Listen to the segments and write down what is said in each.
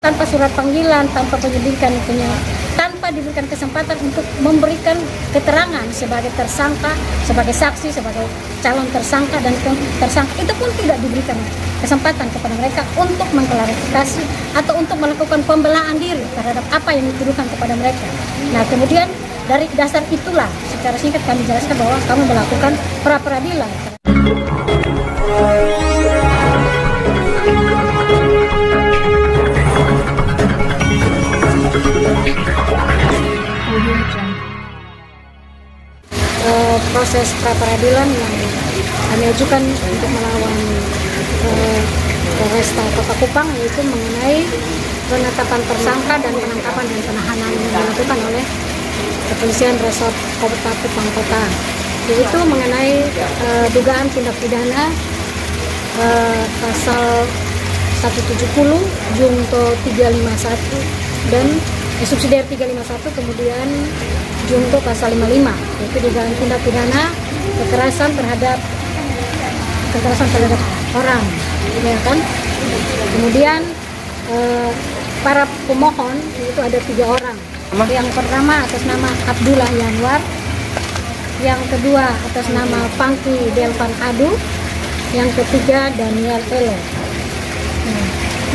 tanpa surat panggilan, tanpa penyelidikan, tanpa diberikan kesempatan untuk memberikan keterangan sebagai tersangka, sebagai saksi, sebagai calon tersangka dan tersangka, itu pun tidak diberikan kesempatan kepada mereka untuk mengklarifikasi atau untuk melakukan pembelaan diri terhadap apa yang dituduhkan kepada mereka. Nah, kemudian dari dasar itulah secara singkat kami jelaskan bahwa kami melakukan pra peradilan. Proses pra peradilan yang kami ajukan untuk melawan Polresta Kota Kupang, yaitu mengenai penetapan tersangka dan penangkapan dan penahanan yang dilakukan oleh Kepolisian Resort Kota Kupang Kota, yaitu mengenai dugaan tindak pidana pasal 170 Junto 351 dan subsidiar 351, kemudian Junto pasal 55, yaitu dugaan tindak pidana kekerasan terhadap orang, ya kan? Kemudian para pemohon itu ada 3 orang. Yang pertama atas nama Abdullah Yanwar, yang kedua atas nama Pangki Delvan Adu, yang ketiga Daniel Elo. Nah,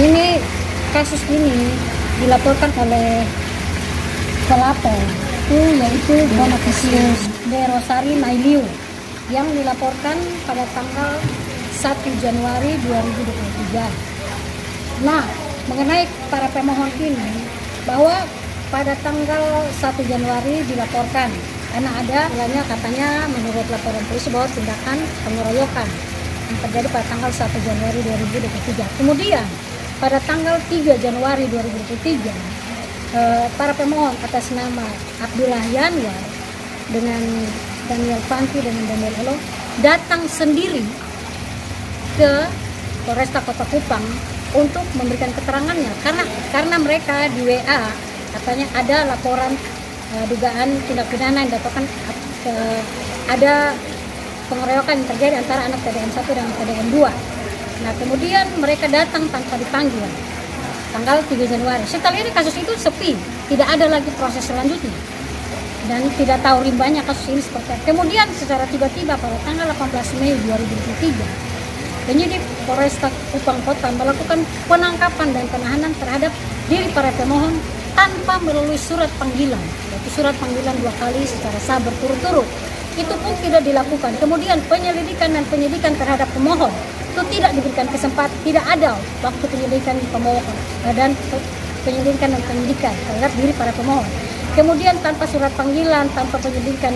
ini kasus ini dilaporkan oleh pelapor yaitu Bonavisius de Rosari Mailiu yang dilaporkan pada tanggal 1 Januari 2023. Nah, mengenai para pemohon ini, bahwa pada tanggal 1 Januari dilaporkan karena ada katanya menurut laporan polisi bahwa tindakan pengeroyokan yang terjadi pada tanggal 1 Januari 2023. Kemudian pada tanggal 3 Januari 2023 para pemohon atas nama Abdullah Yanwar dengan Daniel Pangki dengan Daniel Elo datang sendiri ke Polresta Kota Kupang untuk memberikan keterangannya karena mereka di WA katanya ada laporan dugaan tindak pidana yang dilakukan ada pengeroyokan yang terjadi antara anak TDM 1 dan TDM 2. Nah, kemudian mereka datang tanpa dipanggil tanggal 3 Januari. Setelah ini kasus itu sepi, tidak ada lagi proses selanjutnya dan tidak tahu rimbanya kasus ini seperti apa. Kemudian secara tiba-tiba pada tanggal 18 Mei 2023 penyidik Polresta Kupang Kota melakukan penangkapan dan penahanan terhadap diri para pemohon tanpa melalui surat panggilan, yaitu surat panggilan 2 kali secara sah berturut-turut. Itu pun tidak dilakukan. Kemudian penyelidikan dan penyidikan terhadap pemohon itu tidak diberikan kesempatan, tidak ada waktu penyelidikan pemohon dan penyelidikan dan penyidikan terhadap diri para pemohon. Kemudian tanpa surat panggilan, tanpa penyelidikan,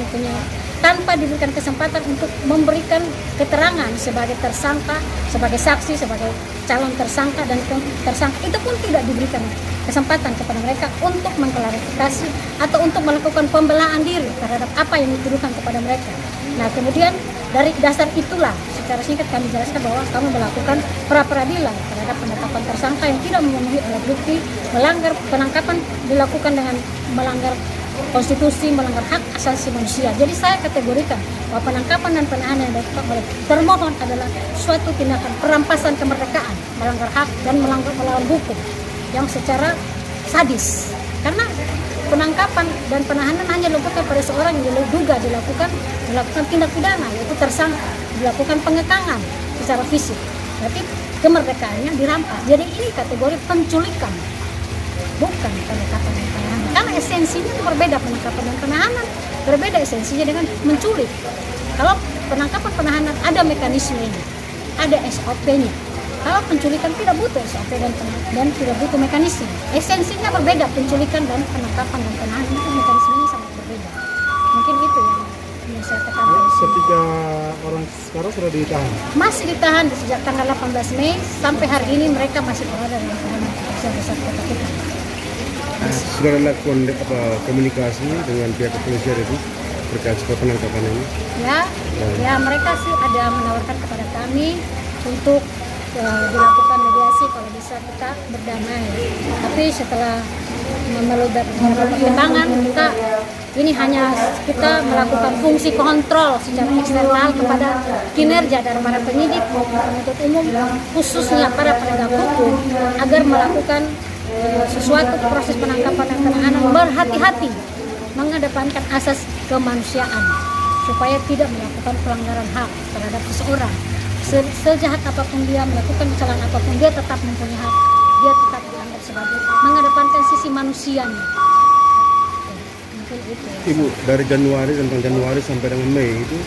tanpa diberikan kesempatan untuk memberikan keterangan sebagai tersangka, sebagai saksi, sebagai calon tersangka dan tersangka, itu pun tidak diberikan kesempatan kepada mereka untuk mengklarifikasi atau untuk melakukan pembelaan diri terhadap apa yang dituduhkan kepada mereka. Nah, kemudian dari dasar itulah secara singkat kami jelaskan bahwa kami melakukan pra peradilan terhadap penetapan tersangka yang tidak memenuhi alat bukti, melanggar penangkapan dilakukan dengan melanggar konstitusi, melanggar hak asasi manusia. Jadi saya kategorikan bahwa penangkapan dan penahanan yang dilakukan oleh termohon adalah suatu tindakan perampasan kemerdekaan, melanggar hak dan melanggar melawan hukum yang secara sadis. Karena penangkapan dan penahanan hanya dilakukan pada seorang yang diduga dilakukan tindak pidana, yaitu tersangka, dilakukan pengekangan secara fisik. Berarti kemerdekaannya dirampas. Jadi ini kategori penculikan, bukan penangkapan dan penahanan. Karena esensinya itu berbeda, penangkapan dan penahanan berbeda esensinya dengan menculik. Kalau penangkapan penahanan ada mekanismenya, ada SOP-nya. Kalau penculikan tidak butuh SOP dan tidak butuh mekanisme. Esensinya berbeda, penculikan dan penangkapan dan penahanan itu mekanismenya sangat berbeda. Mungkin itu yang saya tekankan. Ketiga orang sekarang sudah ditahan? Masih ditahan sejak tanggal 18 Mei sampai hari ini mereka masih berada dalam tahanan Kepolisian Resort Kota Kupang. Sudah lakukan komunikasi dengan pihak kepolisian itu terkait penangkapan ini? Ya mereka sih ada menawarkan kepada kami untuk dilakukan mediasi kalau bisa kita berdamai. Tapi setelah memeludar pertimbangan ini hanya kita melakukan fungsi kontrol secara eksternal kepada kinerja dari para penyidik maupun penuntut umum, khususnya para penegak hukum, agar melakukan sesuatu proses penangkapan dan penahanan berhati-hati mengedepankan asas kemanusiaan supaya tidak melakukan pelanggaran hak terhadap seseorang. Sejahat apapun dia, melakukan kesalahan apapun, dia tetap mempunyai hak, dia tetap dianggap sebagai mengedepankan sisi manusianya. Mungkin itu. Ibu, dari tentang Januari sampai dengan Mei itu,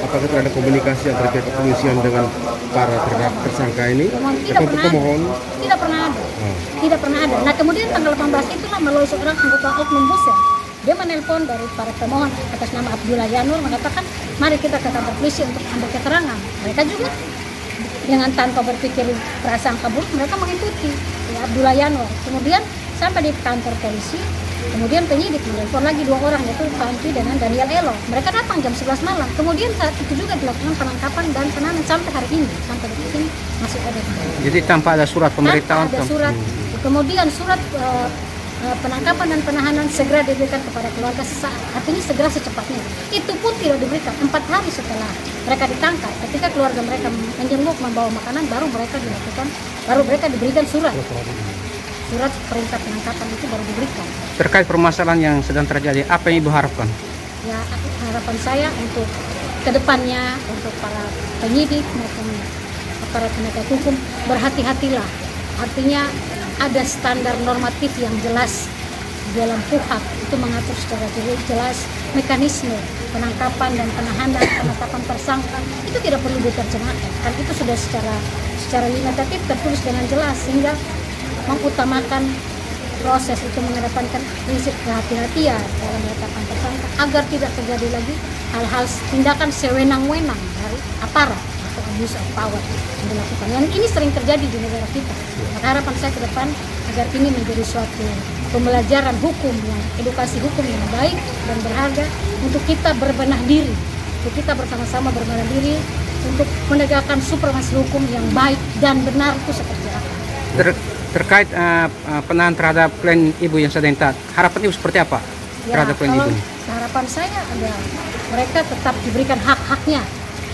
apakah ada komunikasi antara pihak kepolisian dengan para tersangka ini? Tidak pernah ada. Tidak pernah ada. Nah, kemudian tanggal 18 itulah melalui seorang anggota oknum Busel, dia menelpon dari para pemohon atas nama Abdullah Yanur, mengatakan mari kita ke kantor polisi untuk ambil keterangan. Mereka juga dengan tanpa berpikir prasangka buruk mereka mengikuti Abdullah Yanur. Kemudian sampai di kantor polisi, kemudian penyidik menelpon lagi 2 orang, yaitu Panci dan Daniel Elo. Mereka datang jam 11 malam. Kemudian saat itu juga dilakukan penangkapan dan penahanan sampai hari ini. Sampai detik ini masih ada. Jadi tanpa ada surat pemerintah ada surat. Kemudian surat penangkapan dan penahanan segera diberikan kepada keluarga sesaat, artinya segera secepatnya. Itu pun tidak diberikan 4 hari setelah mereka ditangkap. Ketika keluarga mereka menjenguk membawa makanan, baru mereka diberikan surat perintah penangkapan, itu baru diberikan. Terkait permasalahan yang sedang terjadi, apa yang Ibu harapkan? Ya, harapan saya untuk kedepannya, untuk para penyidik maupun para penegak hukum, berhati-hatilah. Artinya ada standar normatif yang jelas dalam KUHP, itu mengatur secara jelas mekanisme penangkapan dan penahanan, penetapan tersangka, itu tidak perlu diterjemahkan, kan itu sudah secara limitatif tertulis dengan jelas, sehingga mengutamakan proses itu, mengedepankan prinsip kehati-hatian dalam menetapkan tersangka agar tidak terjadi lagi hal-hal tindakan sewenang-wenang dari aparat atau abuse of power yang dilakukan. Yang ini sering terjadi di negara kita. Maka harapan saya ke depan agar ini menjadi suatu pembelajaran hukum, edukasi hukum yang baik dan berharga untuk kita berbenah diri, untuk kita bersama-sama berbenah diri untuk menegakkan supremasi hukum yang baik dan benar itu seperti apa. Terkait penahanan terhadap klien Ibu yang sedang taat, harapan Ibu seperti apa terhadap klien Ibu? Harapan saya ada mereka tetap diberikan hak-haknya,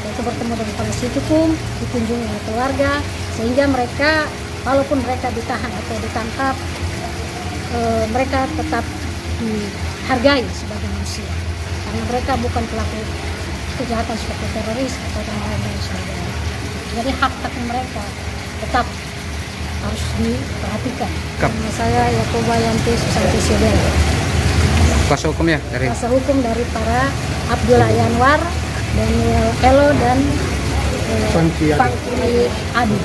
yaitu bertemu dengan penasihat hukum, dikunjungi oleh keluarga, sehingga mereka walaupun mereka ditahan atau ditangkap, mereka tetap dihargai sebagai manusia, karena mereka bukan pelaku kejahatan seperti teroris atau yang lain sebagainya. Jadi hak-hak mereka tetap harus diperhatikan. Nama saya Yakoba Yanti Susanti Siodel. Kuasa hukum ya dari? Kuasa hukum dari para Abdullah Yanwar, Daniel Elo dan Panci Adi.